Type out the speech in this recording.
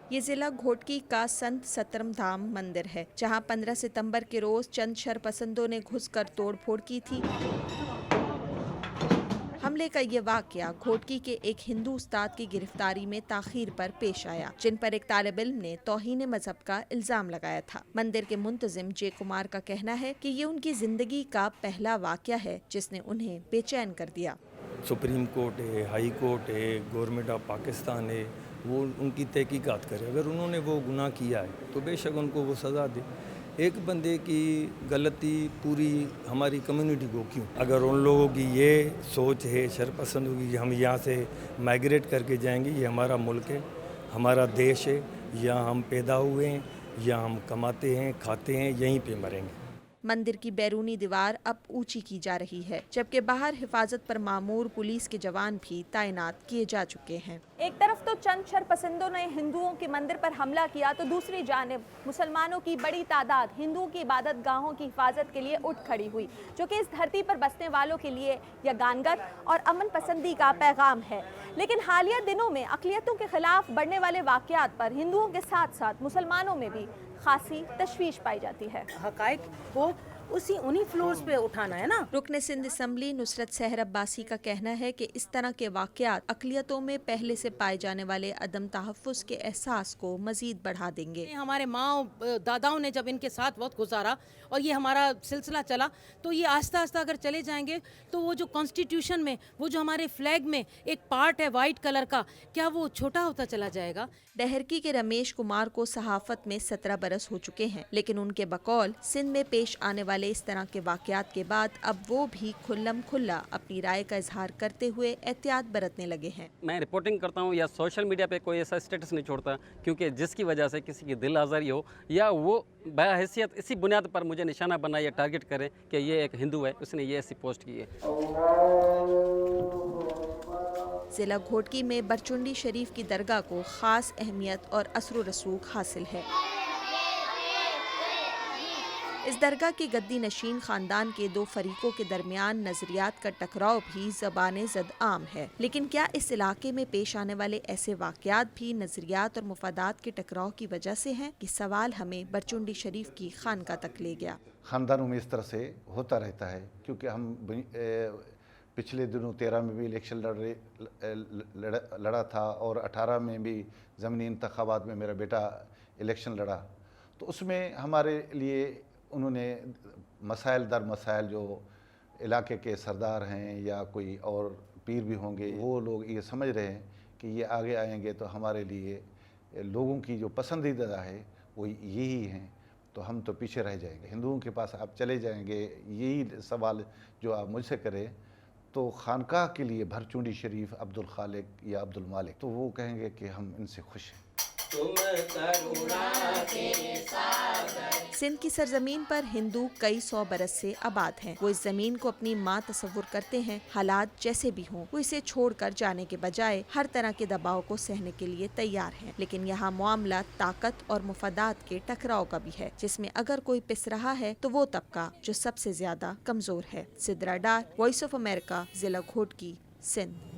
یہ ضلع گھوٹکی کا سنت سترم دھام مندر ہے، جہاں 15 ستمبر کے روز چند شرپسندوں نے گھس کر توڑ پھوڑ کی تھی۔ حملے کا یہ واقعہ گھوٹکی کے ایک ہندو استاد کی گرفتاری میں تاخیر پر پیش آیا، جن پر ایک طالب علم نے توہین مذہب کا الزام لگایا تھا۔ مندر کے منتظم جے کمار کا کہنا ہے کہ یہ ان کی زندگی کا پہلا واقعہ ہے جس نے انہیں بے چین کر دیا۔ سپریم کورٹ ہے، ہائی کورٹ ہے، گورنمنٹ آف پاکستان ہے، وہ ان کی تحقیقات کرے۔ اگر انہوں نے وہ گناہ کیا ہے تو بے شک ان کو وہ سزا دے۔ ایک بندے کی غلطی پوری ہماری کمیونٹی کو کیوں؟ اگر ان لوگوں کی یہ سوچ ہے شرپسند ہوگی کہ ہم یہاں سے مائگریٹ کر کے جائیں گے، یہ ہمارا ملک ہے، ہمارا دیش ہے، یہاں ہم پیدا ہوئے ہیں، یہاں ہم کماتے ہیں، کھاتے ہیں، یہیں پہ مریں گے۔ مندر کی بیرونی دیوار اب اونچی کی جا رہی ہے، جبکہ باہر حفاظت پر مامور پولیس کے جوان بھی تعینات کیے جا چکے ہیں۔ ایک طرف تو چند شرپسندوں نے ہندوؤں کے مندر پر حملہ کیا تو دوسری جانب مسلمانوں کی بڑی تعداد ہندوؤں کی عبادت گاہوں کی حفاظت کے لیے اٹھ کھڑی ہوئی، جو کہ اس دھرتی پر بسنے والوں کے لیے یگانگت اور امن پسندی کا پیغام ہے۔ لیکن حالیہ دنوں میں اقلیتوں کے خلاف بڑھنے والے واقعات پر ہندوؤں کے ساتھ ساتھ مسلمانوں میں بھی خاصی تشویش پائی جاتی ہے۔ حقائق کو انہی فلورز پہ اٹھانا ہے نا۔ رکن سندھ اسمبلی نصرت سحر عباسی کا کہنا ہے کہ اس طرح کے واقعات اقلیتوں میں پہلے سے پائے جانے والے عدم تحفظ کے احساس کو مزید بڑھا دیں گے۔ ہمارے ماں داداؤں نے جب ان کے ساتھ وقت گزارا اور یہ ہمارا سلسلہ چلا تو یہ آہستہ آہستہ اگر چلے جائیں گے تو وہ جو کانسٹیٹیوشن میں وہ جو ہمارے فلیگ میں ایک پارٹ ہے وائٹ کلر کا، کیا وہ چھوٹا ہوتا چلا جائے گا؟ ڈہرکی کے رمیش کمار کو صحافت میں 17 برس ہو چکے ہیں، لیکن ان کے بقول سندھ میں پیش آنے والے اس طرح کے واقعات کے بعد اب وہ بھی کھلم کھلا اپنی رائے کا اظہار کرتے ہوئے احتیاط برتنے لگے ہیں۔ میں رپورٹنگ کرتا ہوں یا سوشل میڈیا پہ کوئی ایسا اسٹیٹس نہیں چھوڑتا کیونکہ جس کی وجہ سے کسی کی دل آزاری ہو یا وہ بحیثیت اسی بنیاد پر مجھے نشانہ بنائے یا ٹارگٹ کرے کہ یہ ایک ہندو ہے، اس نے یہ ایسی پوسٹ کی ہے۔ ضلع گھوٹکی میں برچنڈی شریف کی درگاہ کو خاص اہمیت اور اثر و رسوخ حاصل ہے۔ اس درگاہ کے گدی نشین خاندان کے دو فریقوں کے درمیان نظریات کا ٹکراؤ بھی زبان زد عام ہے، لیکن کیا اس علاقے میں پیش آنے والے ایسے واقعات بھی نظریات اور مفادات کے ٹکراؤ کی وجہ سے ہیں؟ یہ سوال ہمیں برچنڈی شریف کی خانقاہ تک لے گیا۔ خاندانوں میں اس طرح سے ہوتا رہتا ہے، کیونکہ ہم پچھلے دنوں 13 میں بھی الیکشن لڑا تھا اور 18 میں بھی ضمنی انتخابات میں میرا بیٹا الیکشن لڑا، تو اس میں ہمارے لیے انہوں نے مسائل در مسائل جو علاقے کے سردار ہیں یا کوئی اور پیر بھی ہوں گے، وہ لوگ یہ سمجھ رہے ہیں کہ یہ آگے آئیں گے تو ہمارے لیے لوگوں کی جو پسندیدہ ہے وہ یہی ہیں، تو ہم تو پیچھے رہ جائیں گے۔ ہندوؤں کے پاس آپ چلے جائیں گے، یہی سوال جو آپ مجھ سے کریں تو خانقاہ کے لیے بھرچونڈی شریف عبدالخالق یا عبدالمالک، تو وہ کہیں گے کہ ہم ان سے خوش ہیں۔ سندھ کی سرزمین پر ہندو کئی 100 برس سے آباد ہیں۔ وہ اس زمین کو اپنی ماں تصور کرتے ہیں۔ حالات جیسے بھی ہوں وہ اسے چھوڑ کر جانے کے بجائے ہر طرح کے دباؤ کو سہنے کے لیے تیار ہیں، لیکن یہاں معاملہ طاقت اور مفادات کے ٹکراؤ کا بھی ہے، جس میں اگر کوئی پس رہا ہے تو وہ طبقہ جو سب سے زیادہ کمزور ہے۔ Sidra Dar, Voice of America, ضلع گھوٹکی، سندھ۔